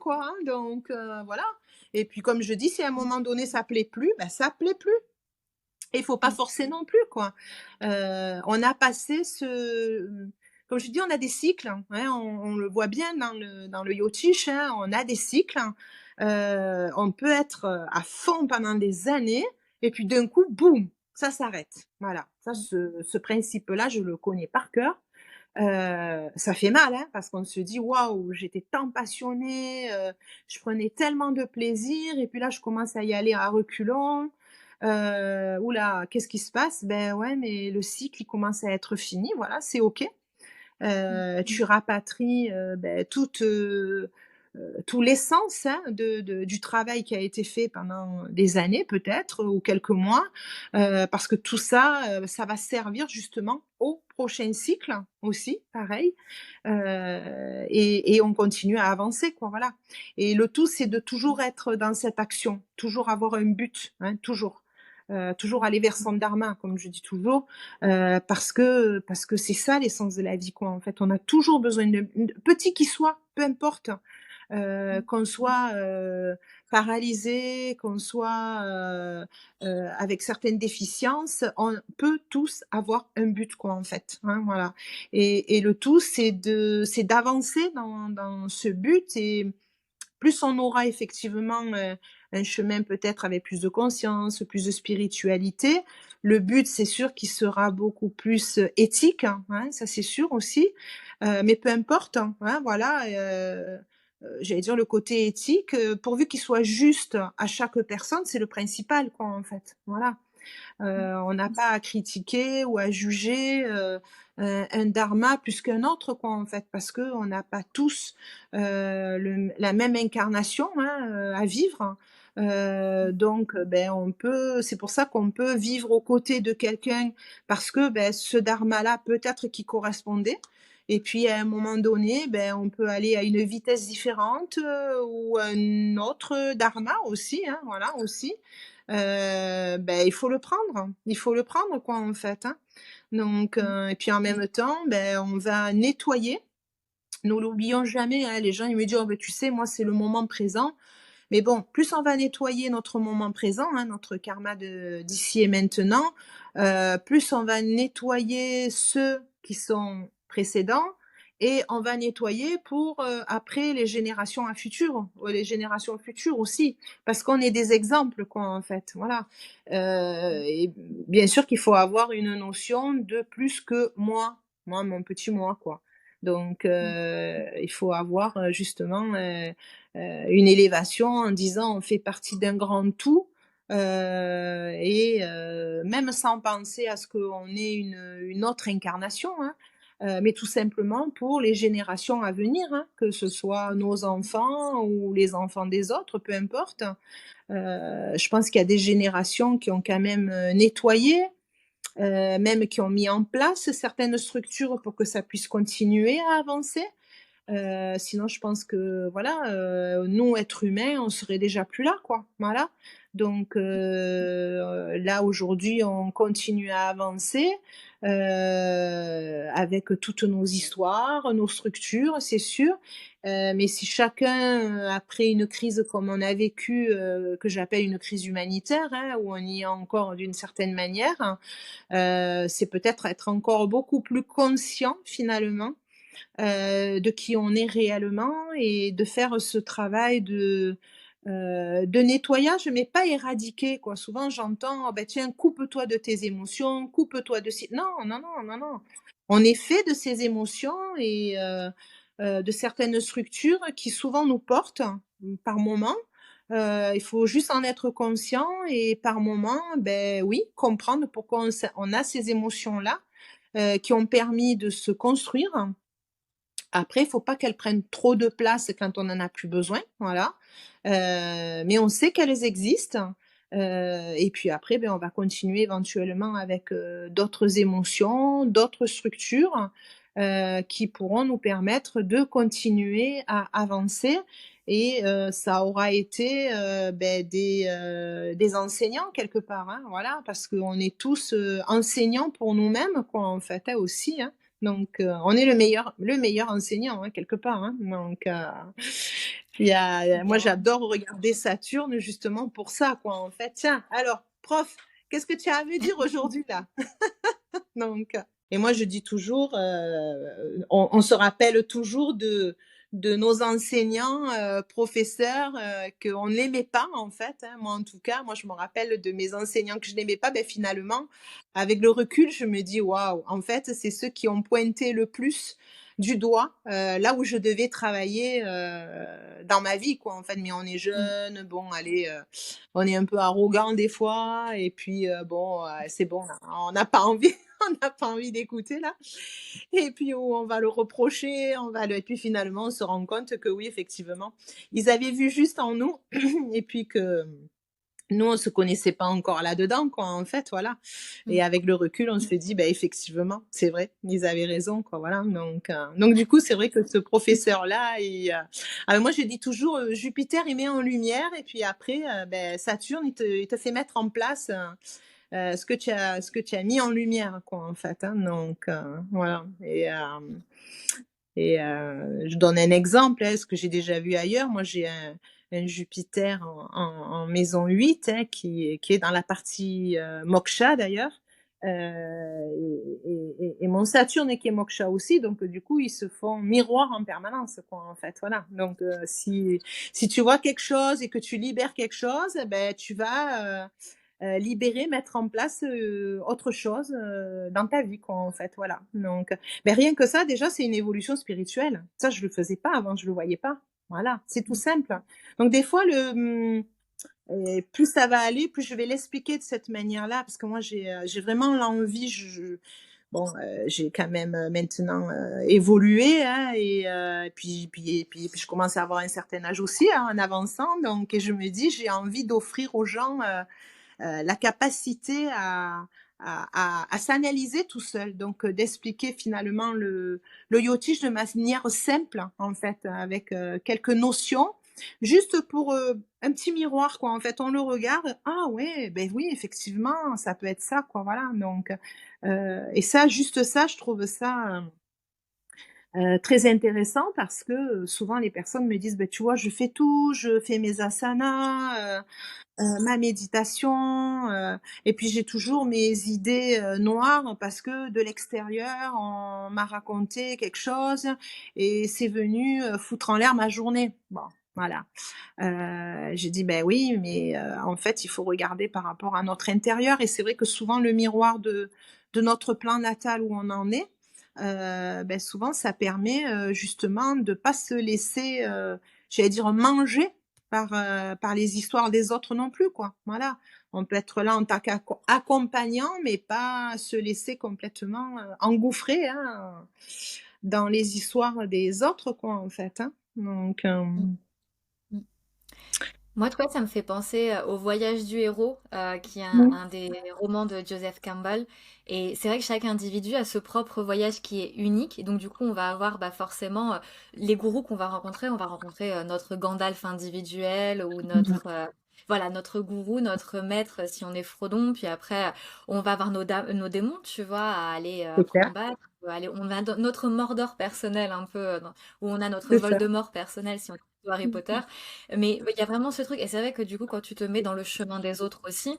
B: quoi, hein. Donc voilà. Et puis comme je dis, si à un moment donné ça plaît plus, ça plaît plus. Et il faut pas
A: mm,
B: forcer non plus, quoi. On a passé comme je dis, on a des cycles, hein, on le voit bien dans le yachting, hein, on a des cycles. On peut être, à fond pendant des années et puis d'un coup, boum, ça s'arrête. Voilà, ça
A: mm.
B: ce principe-là, je le connais par cœur. Ça fait mal, hein, parce qu'on se dit: «Waouh, j'étais tant passionnée, je prenais tellement de plaisir et puis là, je commence à y aller à reculons. Ouh qu'est-ce qui se passe?» Ben ouais, mais le cycle, il commence à être fini, voilà, c'est OK.
A: Mm.
B: Tu rapatries, tout l'essence, hein, du travail qui a été fait pendant des années peut-être ou quelques mois, parce que tout ça, ça va servir justement au prochain cycle aussi, pareil, et on continue à avancer, quoi, voilà. Et le tout, c'est de toujours être dans cette action, toujours avoir un but, hein, toujours. Toujours aller vers son dharma, comme je dis toujours, parce que c'est ça l'essence de la vie, quoi, en fait. On a toujours besoin de petit qu'il soit, peu importe, qu'on soit, paralysé, qu'on soit, avec certaines déficiences, on peut tous avoir un but, quoi, en fait, hein, voilà. Et le tout, c'est d'avancer dans ce but. Et plus on aura effectivement, un chemin peut-être avec plus de conscience, plus de spiritualité. Le but, c'est sûr qu'il sera beaucoup plus, éthique, hein, ça c'est sûr aussi, mais peu importe, hein, voilà, j'allais dire le côté éthique, pourvu qu'il soit juste à chaque personne, c'est le principal, quoi, en fait, voilà. On n'a pas à critiquer ou à juger, un dharma plus qu'un autre, quoi, en fait, parce qu'on n'a pas tous, la même incarnation, hein, à vivre. Donc on peut c'est pour ça qu'on peut vivre aux côtés de quelqu'un parce que, ce dharma-là, peut-être qui correspondait. Et puis à un moment donné, on peut aller à une vitesse différente, ou un autre dharma aussi, hein, voilà, aussi. Il faut le prendre, quoi, en fait, hein. Donc
A: Mm.
B: et puis en même temps, on va nettoyer. Nous l'oublions jamais, hein, les gens ils me disent: «Oh tu sais, moi c'est le moment présent». Mais bon, plus on va nettoyer notre moment présent, hein, notre karma de d'ici et maintenant, plus on va nettoyer ceux qui sont précédents et on va nettoyer pour, après les générations futures aussi. Parce qu'on est des exemples, quoi, en fait, voilà. Et bien sûr qu'il faut avoir une notion de plus que moi, mon petit moi, quoi. Donc
A: Mm.
B: il faut avoir, justement, une élévation en disant on fait partie d'un grand tout, et même sans penser à ce qu'on ait une autre incarnation, hein, mais tout simplement pour les générations à venir, hein, que ce soit nos enfants ou les enfants des autres, peu importe. Je pense qu'il y a des générations qui ont quand même, nettoyé, même qui ont mis en place certaines structures pour que ça puisse continuer à avancer. Sinon je pense que voilà, nous êtres humains, on serait déjà plus là quoi, voilà. Donc là aujourd'hui on continue à avancer, avec toutes nos histoires, nos structures, c'est sûr. Mais si chacun, après une crise comme on a vécu, que j'appelle une crise humanitaire, hein, où on y est encore d'une certaine manière, c'est peut-être être encore beaucoup plus conscient finalement, de qui on est réellement et de faire ce travail de nettoyage, mais pas éradiquer, quoi. Souvent, j'entends: «Oh, bah, tiens, coupe-toi de tes émotions, coupe-toi de ci». Non, non, non, non, non. On est fait de ces émotions et de certaines structures qui souvent nous portent, par moments. Il faut juste en être conscient et par moment, ben oui, comprendre pourquoi on a ces émotions-là, qui ont permis de se construire. Après, il faut pas qu'elles prennent trop de place quand on en a plus besoin, voilà. Mais on sait qu'elles existent, et puis après, beh, on va continuer éventuellement avec, d'autres émotions, d'autres structures, qui pourront nous permettre de continuer à avancer et ça aura été, beh, des enseignants quelque part, hein, voilà. Parce qu'on est tous, enseignants pour nous-mêmes quoi, en fait, hein, aussi, hein. Donc on est le meilleur enseignant, hein, quelque part, hein. Donc il y a moi
A: Bien.
B: j'adore regarder Saturne justement pour ça, quoi, en fait. «Tiens, alors prof, qu'est-ce que tu as à me dire aujourd'hui là?» Donc et moi je dis toujours, on se rappelle toujours de nos enseignants, professeurs, qu'on n'aimait pas en fait, hein. Moi en tout cas, moi je me rappelle de mes enseignants que je n'aimais pas, beh, finalement, avec le recul, je me dis: «Waouh, en fait, c'est ceux qui ont pointé le plus du doigt, là où je devais travailler, dans ma vie quoi, en fait». Mais on est
A: Mmh.
B: jeunes, bon allez, on est un peu arrogant des fois et puis, bon, c'est bon là, on n'a pas envie on n'a pas envie d'écouter là et puis on va le reprocher, on va le et puis finalement on se rend compte que oui effectivement, ils avaient vu juste en nous et puis que nous on se connaissait pas encore là-dedans quoi en fait, voilà et
A: Mmh.
B: avec le recul on se dit: «Bah effectivement, c'est vrai, ils avaient raison quoi», voilà donc du coup c'est vrai que ce professeur là moi je dis toujours, Jupiter il met en lumière et puis après, beh Saturne il te fait mettre en place, ce que tu as mis en lumière quoi, en fait, hein, donc voilà je donne un exemple, hein, ce que j'ai déjà vu ailleurs. Moi, j'ai un Jupiter en maison 8 hein, qui est dans la partie, moksha d'ailleurs, et mon Saturne qui est moksha aussi, donc du coup, ils se font miroir en permanence quoi, en fait, voilà. Donc si tu vois quelque chose et que tu libères quelque chose, eh beh, tu vas, libérer, mettre en place, autre chose, dans ta vie quoi, en fait, voilà. Donc beh, rien que ça déjà, c'est une évolution spirituelle. Ça, je le faisais pas avant, je le voyais pas. Voilà, c'est tout
A: Mmh.
B: simple. Donc des fois plus ça va aller, plus je vais l'expliquer de cette manière-là parce que moi j'ai vraiment l'envie, bon, j'ai quand même, maintenant, évolué, hein et puis je commence à avoir un certain âge aussi, hein, en avançant donc et je me dis: «J'ai envie d'offrir aux gens, la capacité à s'analyser tout seul, donc d'expliquer finalement le yotish de manière simple, en fait, avec quelques notions, juste pour un petit miroir, quoi. En fait, on le regarde, ah ouais, ben oui, effectivement, ça peut être ça, quoi, voilà. Donc, et ça, juste ça, je trouve ça très intéressant parce que souvent les personnes me disent, ben, tu vois, je fais tout, je fais mes asanas, ma méditation, et puis j'ai toujours mes idées, noires parce que de l'extérieur, on m'a raconté quelque chose et c'est venu, foutre en l'air ma journée. Bon, voilà. J'ai dit: «Beh, oui, mais en fait, il faut regarder par rapport à notre intérieur» et c'est vrai que souvent le miroir de notre plan natal où on en est, beh, souvent ça permet, justement de pas se laisser, j'allais dire manger par les histoires des autres non plus, quoi. Voilà. On peut être là en tant qu'accompagnant, mais pas se laisser complètement, engouffrer, hein, dans les histoires des autres, quoi, en fait, hein. Donc,
A: Mm, mm. Moi, tu vois, ça me fait penser au Voyage du héros, qui est
B: mmh,
A: un des romans de Joseph Campbell. Et c'est vrai que chaque individu a ce propre voyage qui est unique. Et donc, du coup, on va avoir bah, forcément les gourous qu'on va rencontrer. On va rencontrer notre Gandalf individuel ou notre, voilà, notre gourou, notre maître si on est Frodon. Puis après, on va avoir nos démons, tu vois, à aller
B: c'est clair,
A: combattre. Aller, on a notre Mordor personnel un peu, où on a notre
B: c'est ça.
A: Voldemort personnel si on est Harry Potter. Mais il y a vraiment ce truc, et c'est vrai que du coup, quand tu te mets dans le chemin des autres aussi,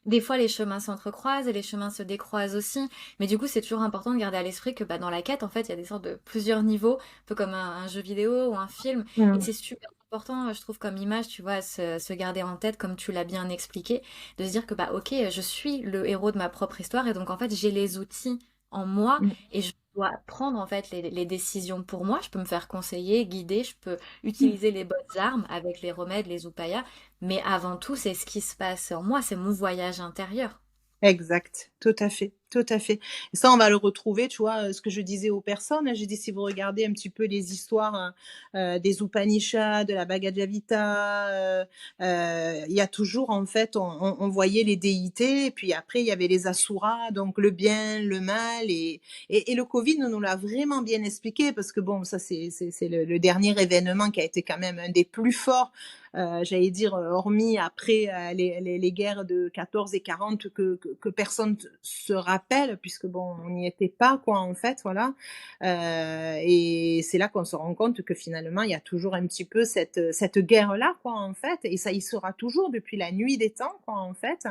A: des fois les chemins s'entrecroisent et les chemins se décroisent aussi. Mais du coup, c'est toujours important de garder à l'esprit que bah, dans la quête, en fait, il y a des sortes de plusieurs niveaux, un peu comme un jeu vidéo ou un film. Et
B: Mmh,
A: c'est super important, je trouve, comme image, tu vois, se garder en tête, comme tu l'as bien expliqué, de se dire que bah ok, je suis le héros de ma propre histoire et donc en fait, j'ai les outils en moi
B: mmh,
A: et je dois prendre en fait les décisions pour moi. Je peux me faire conseiller, guider, je peux
B: mmh.
A: utiliser les bonnes armes avec les remèdes, les upayas. Mais avant tout, c'est ce qui se passe en moi, c'est mon voyage intérieur.
B: Exact, tout à fait, tout à fait. Et ça, on va le retrouver, tu vois, ce que je disais aux personnes, hein, j'ai dit: «Si vous regardez un petit peu les histoires, des Upanishads, de la Bhagavad Gita, il y a toujours en fait, on voyait les déités et puis après il y avait les asuras, donc le bien, le mal et le covid nous l'a vraiment bien expliqué parce que bon, ça c'est le dernier événement qui a été quand même un des plus forts, j'allais dire, hormis après les guerres de 14 et 40 que personne se rappelle, puisque bon, on n'y était pas, quoi, en fait, voilà. Et c'est là qu'on se rend compte que finalement, il y a toujours un petit peu cette guerre-là, quoi, en fait, et ça y sera toujours depuis la nuit des temps, quoi, en fait.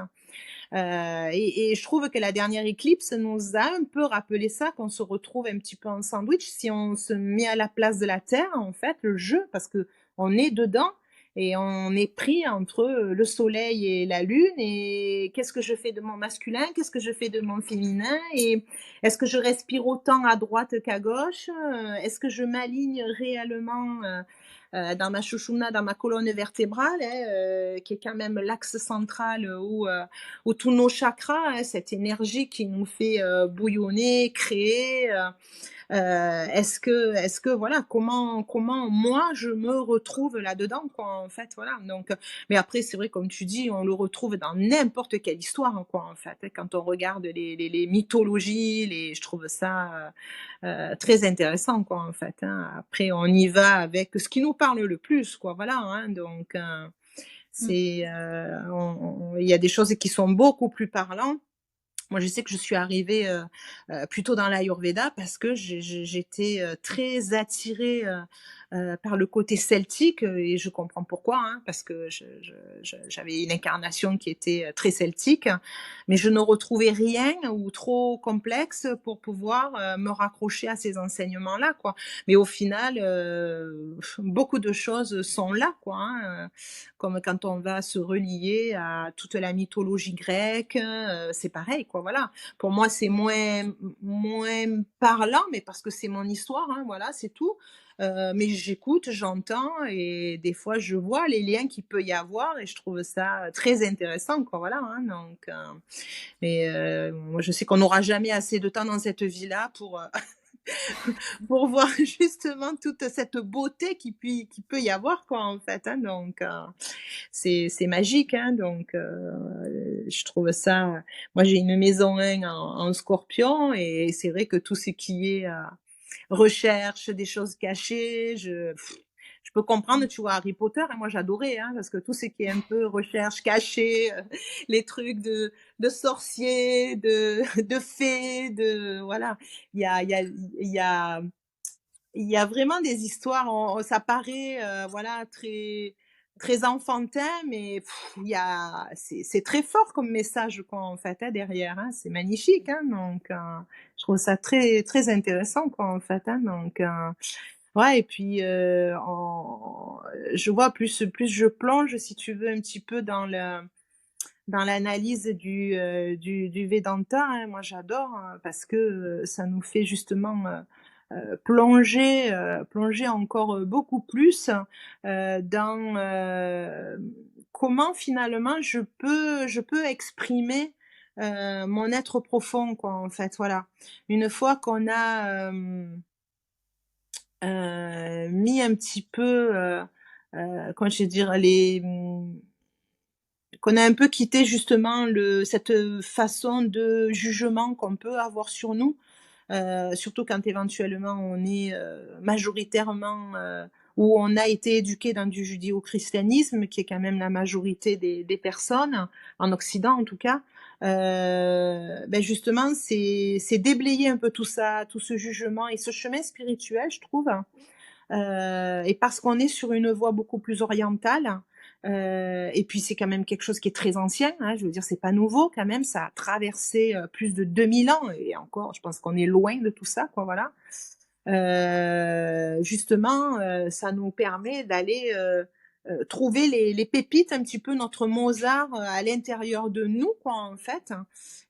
B: Et je trouve que la dernière éclipse nous a un peu rappelé ça, qu'on se retrouve un petit peu en sandwich si on se met à la place de la Terre, en fait, le jeu, parce que on est dedans et on est pris entre le soleil et la lune et qu'est-ce que je fais de mon masculin, qu'est-ce que je fais de mon féminin et est-ce que je respire autant à droite qu'à gauche, est-ce que je m'aligne réellement dans ma chouchouna, dans ma colonne vertébrale, hein, qui est quand même l'axe central où tous nos chakras, hein, cette énergie qui nous fait bouillonner, créer. Est-ce que voilà, comment moi je me retrouve là-dedans, quoi, en fait, voilà. Donc, mais après, c'est vrai, comme tu dis, on le retrouve dans n'importe quelle histoire, hein, quoi, en fait. Hein. Quand on regarde les mythologies, je trouve ça très intéressant, quoi, en fait. Hein. Après, on y va avec ce qui nous parle le plus, quoi, voilà. Hein. Donc,
A: Mm.
B: il y a des choses qui sont beaucoup plus parlantes. Moi, je sais que je suis arrivée, plutôt dans l'Ayurveda parce que j'étais, très attirée, par le côté celtique, et je comprends pourquoi, hein, parce que j'avais une incarnation qui était, très celtique, mais je ne retrouvais rien ou trop complexe pour pouvoir, me raccrocher à ces enseignements-là, quoi. Mais au final, beaucoup de choses sont là, quoi, hein, comme quand on va se relier à toute la mythologie grecque, c'est pareil, quoi, voilà. Pour moi, c'est moins parlant, mais parce que c'est mon histoire, hein, voilà, c'est tout. Mais j'écoute, j'entends et des fois je vois les liens qu'il peut y avoir et je trouve ça très intéressant, quoi, voilà, hein, donc mais moi je sais qu'on n'aura jamais assez de temps dans cette vie-là pour voir justement toute cette beauté qui peut y avoir, quoi, en fait, hein, donc c'est magique, hein, donc je trouve ça moi j'ai une maison 1 en Scorpion et c'est vrai que tout ce qui est, recherche des choses cachées, je peux comprendre, tu vois, Harry Potter, hein, moi j'adorais, hein, parce que tout ce qui est un peu recherche cachée, les trucs de sorciers, de fées, de voilà. Il y a il y a vraiment des histoires, ça paraît, voilà, très enfantin, mais c'est très fort comme message, quoi, en fait, hein, derrière, hein. C'est magnifique, hein, donc je trouve ça très très intéressant, quoi, en fait, hein, donc ouais et puis, je vois plus je plonge, si tu veux, un petit peu dans l'analyse du Vedanta, hein. Moi, j'adore, parce que, ça nous fait justement, plonger encore, beaucoup plus, dans, comment finalement je peux exprimer, mon être profond quoi, en fait, voilà. Une fois qu'on a, mis un petit peu, comment je vais dire? Qu'on a un peu quitté justement cette façon de jugement qu'on peut avoir sur nous, surtout quand éventuellement on est majoritairement ou on a été éduqué dans du judéo-christianisme, qui est quand même la majorité des personnes, en Occident en tout cas. Ben justement, c'est déblayer un peu tout ça, tout ce jugement et ce chemin spirituel, je trouve, et parce qu'on est sur une voie beaucoup plus orientale, et puis c'est quand même quelque chose qui est très ancien, hein, je veux dire, c'est pas nouveau quand même, ça a traversé plus de 2000 ans, et encore, je pense qu'on est loin de tout ça, quoi, voilà. Justement, ça nous permet d'aller trouver les pépites, un petit peu notre Mozart à l'intérieur de nous, quoi, en fait.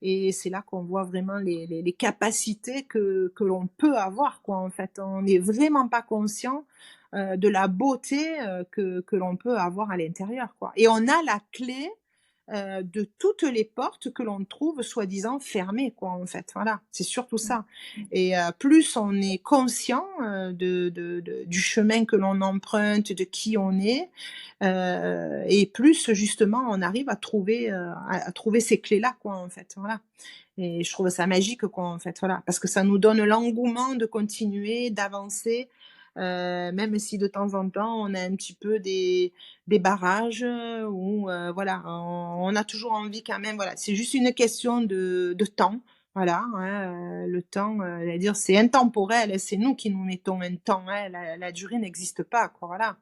B: Et c'est là qu'on voit vraiment les capacités que l'on peut avoir, quoi, en fait. On n'est vraiment pas conscient de la beauté que l'on peut avoir à l'intérieur, quoi. Et on a la clé de toutes les portes que l'on trouve soi-disant fermées, quoi, en fait. Voilà, c'est surtout ça. Et plus on est conscient du chemin que l'on emprunte, de qui on est, et plus justement on arrive à trouver ces clés-là, quoi, en fait. Voilà. Et je trouve ça magique, quoi, en fait. Voilà, parce que ça nous donne l'engouement de continuer, d'avancer. Même si de temps en temps on a un petit peu des barrages où voilà, on a toujours envie quand même, voilà, c'est juste une question de temps, voilà, hein, le temps, dire c'est intemporel, c'est nous qui nous mettons un temps, hein, la durée n'existe pas, quoi, voilà.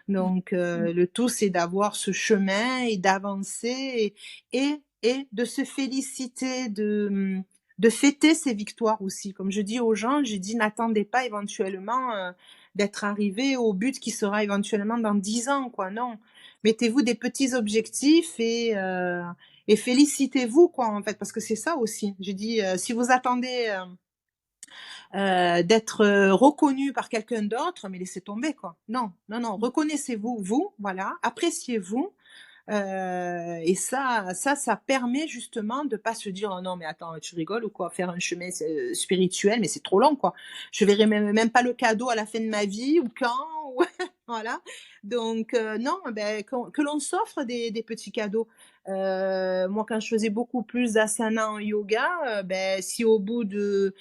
B: Donc le tout c'est d'avoir ce chemin et d'avancer et de se féliciter, de fêter ses victoires aussi. Comme je dis aux gens, j'ai dit: «N'attendez pas éventuellement, d'être arrivé au but qui sera éventuellement dans 10 ans, quoi, non. Mettez-vous des petits objectifs et félicitez-vous, quoi, en fait», parce que c'est ça aussi. J'ai dit, «Si vous attendez, d'être reconnu par quelqu'un d'autre, mais laissez tomber, quoi. Non, non, non, reconnaissez-vous, vous, voilà, appréciez-vous, et ça permet justement de pas se dire: «Oh non, mais attends, tu rigoles ou quoi? Faire un chemin spirituel, mais c'est trop long, quoi. Je verrai même pas le cadeau à la fin de ma vie ou quand ou» voilà. Donc non, ben, que l'on s'offre des petits cadeaux. Moi, quand je faisais beaucoup plus d'asana en yoga, beh, si au bout de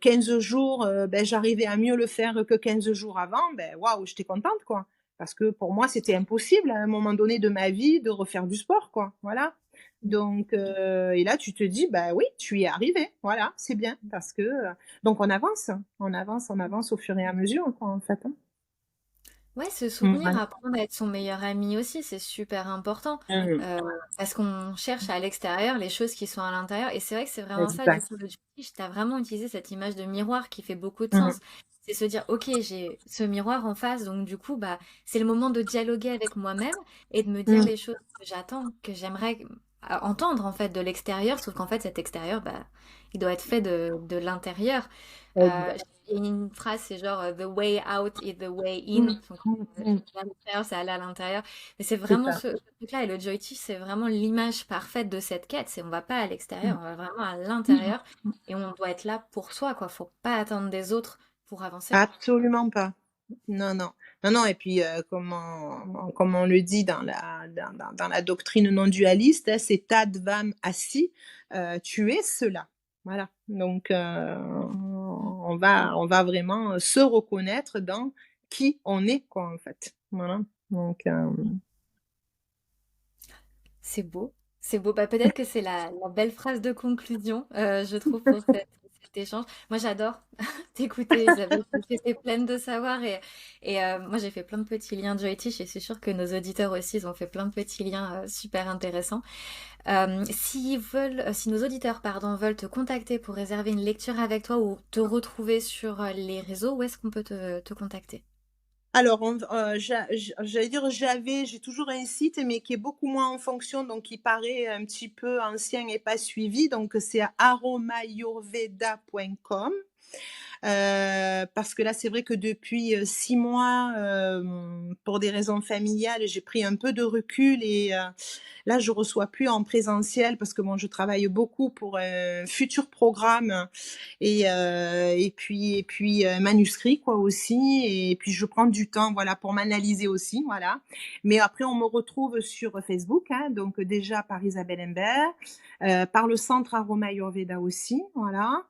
B: 15 jours, ben, j'arrivais à mieux le faire que 15 jours avant, ben, waouh, j'étais contente, quoi. Parce que pour moi, c'était impossible à un moment donné de ma vie de refaire du sport, quoi. Voilà. Donc, et là, tu te dis, bah oui, tu y es arrivé. Voilà, c'est bien. Parce que, donc on avance, on avance, on avance au fur et à mesure, quoi, en fait, hein.
A: Ouais, se souvenir,
B: Voilà.
A: apprendre à être son meilleur ami aussi, c'est super important.
B: Mmh.
A: Euh, Parce qu'on cherche à l'extérieur les choses qui sont à l'intérieur. Et c'est vrai que c'est vraiment ça, du
B: Exact.
A: coup, le tu as vraiment utilisé cette image de miroir qui fait beaucoup de
B: Mmh.
A: sens. C'est se dire, ok, j'ai ce miroir en face, donc du coup, bah, c'est le moment de dialoguer avec moi-même et de me dire
B: Mmh.
A: les choses que j'attends, que j'aimerais entendre en fait de l'extérieur, sauf qu'en fait, cet extérieur, bah, il doit être fait de l'intérieur.
B: Exact.
A: Il y a une phrase, c'est genre The way out is the way in.
B: Mmh.
A: Donc,
B: Mmh. Mmh.
A: à l'intérieur, c'est aller à l'intérieur. Mais c'est
B: C'est
A: vraiment
B: ça.
A: ce truc-là. Et le Joy-Tish, c'est vraiment l'image parfaite de cette quête. C'est on va pas à
B: Mmh.
A: l'extérieur, on va vraiment à l'intérieur. Et on doit être là pour soi, quoi. Faut pas attendre des autres pour avancer.
B: Absolument pas. Non, non. Non, non, et puis, comme on le dit dans la doctrine non dualiste, hein, c'est Tadvam Asi, tu es cela. Voilà. Donc, on va vraiment se reconnaître dans qui on est, quoi, en fait. Voilà. Donc,
A: C'est beau. C'est beau. Bah, peut-être que c'est la belle phrase de conclusion, je trouve, pour cet échange. Moi, j'adore t'écouter, Isabelle. J'étais pleine de savoir et moi, j'ai fait plein de petits liens de Joy-Tish et c'est sûr que nos auditeurs aussi, ils ont fait plein de petits liens super intéressants. Si nos auditeurs, pardon, veulent te contacter pour réserver une lecture avec toi ou te retrouver sur les réseaux, où est-ce qu'on peut te contacter?
B: alors j'allais dire j'ai toujours un site, mais qui est beaucoup moins en fonction, donc qui paraît un petit peu ancien et pas suivi, donc c'est aromayurveda.com. Parce que là, c'est vrai que depuis, 6 mois, pour des raisons familiales, j'ai pris un peu de recul et là, je reçois plus en présentiel parce que bon, je travaille beaucoup pour un futur programme et puis, manuscrit quoi aussi et puis je prends du temps, voilà, pour m'analyser aussi, voilà. Mais après on me retrouve sur Facebook, hein, donc déjà par Isabelle Imbert, par le Centre Aroma Ayurveda aussi, voilà.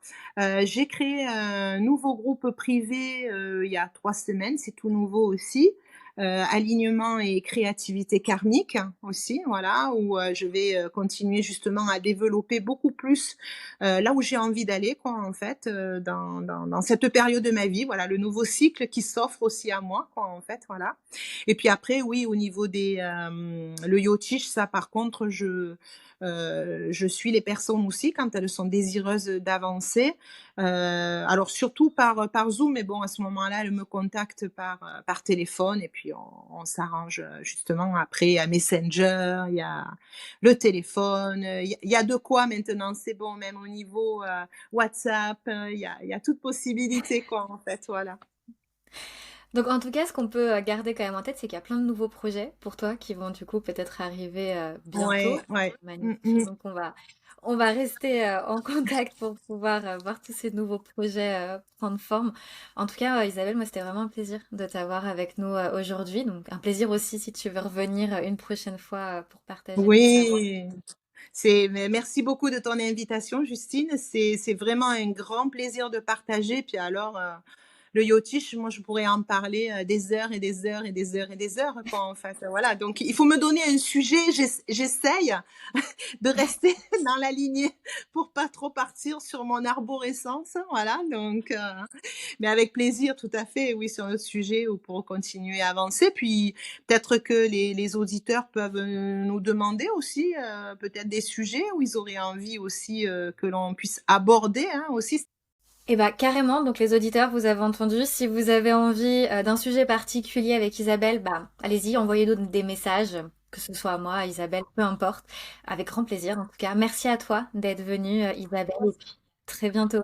B: J'ai créé un nouveau groupe privé, il y a 3 semaines, c'est tout nouveau aussi. Alignement et créativité karmique aussi, voilà, où, je vais, continuer justement à développer beaucoup plus, là où j'ai envie d'aller quoi, en fait, dans cette période de ma vie, voilà, le nouveau cycle qui s'offre aussi à moi quoi, en fait, voilà. Et puis après oui, au niveau le yotish, ça par contre je suis les personnes aussi quand elles sont désireuses d'avancer. Alors surtout par Zoom, mais bon, à ce moment-là, elles me contactent par téléphone et puis on s'arrange justement après à Messenger, il y a le téléphone, il y a de quoi maintenant, c'est bon, même au niveau WhatsApp, il y a toute possibilité quoi en fait, voilà.
A: Donc en tout cas, ce qu'on peut garder quand même en tête, c'est qu'il y a plein de nouveaux projets pour toi qui vont du coup peut-être arriver
B: Ouais,
A: bientôt.
B: ouais.
A: Manuscrit. Donc on va rester en contact pour pouvoir voir tous ces nouveaux projets prendre forme. En tout cas, Isabelle, moi c'était vraiment un plaisir de t'avoir avec nous aujourd'hui. Donc un plaisir aussi si tu veux revenir une prochaine fois pour partager ton savoir.
B: Oui, mais merci beaucoup de ton invitation, Justine. C'est vraiment un grand plaisir de partager. Puis alors, le yachting, moi, je pourrais en parler des heures et des heures et des heures et des heures, quoi, en fait. Voilà. Donc, il faut me donner un sujet. J'essaye de rester dans la lignée pour pas trop partir sur mon arborescence. Voilà. Donc, mais avec plaisir, tout à fait, oui, sur notre sujet ou pour continuer à avancer. Puis peut-être que les auditeurs peuvent nous demander aussi peut-être des sujets où ils auraient envie aussi que l'on puisse aborder hein, aussi.
A: Eh bah carrément, donc les auditeurs, vous avez entendu, si vous avez envie d'un sujet particulier avec Isabelle, bah allez-y, envoyez-nous des messages, que ce soit à moi, à Isabelle, peu importe, avec grand plaisir en tout cas. Merci à toi d'être venue, Isabelle, et puis très bientôt.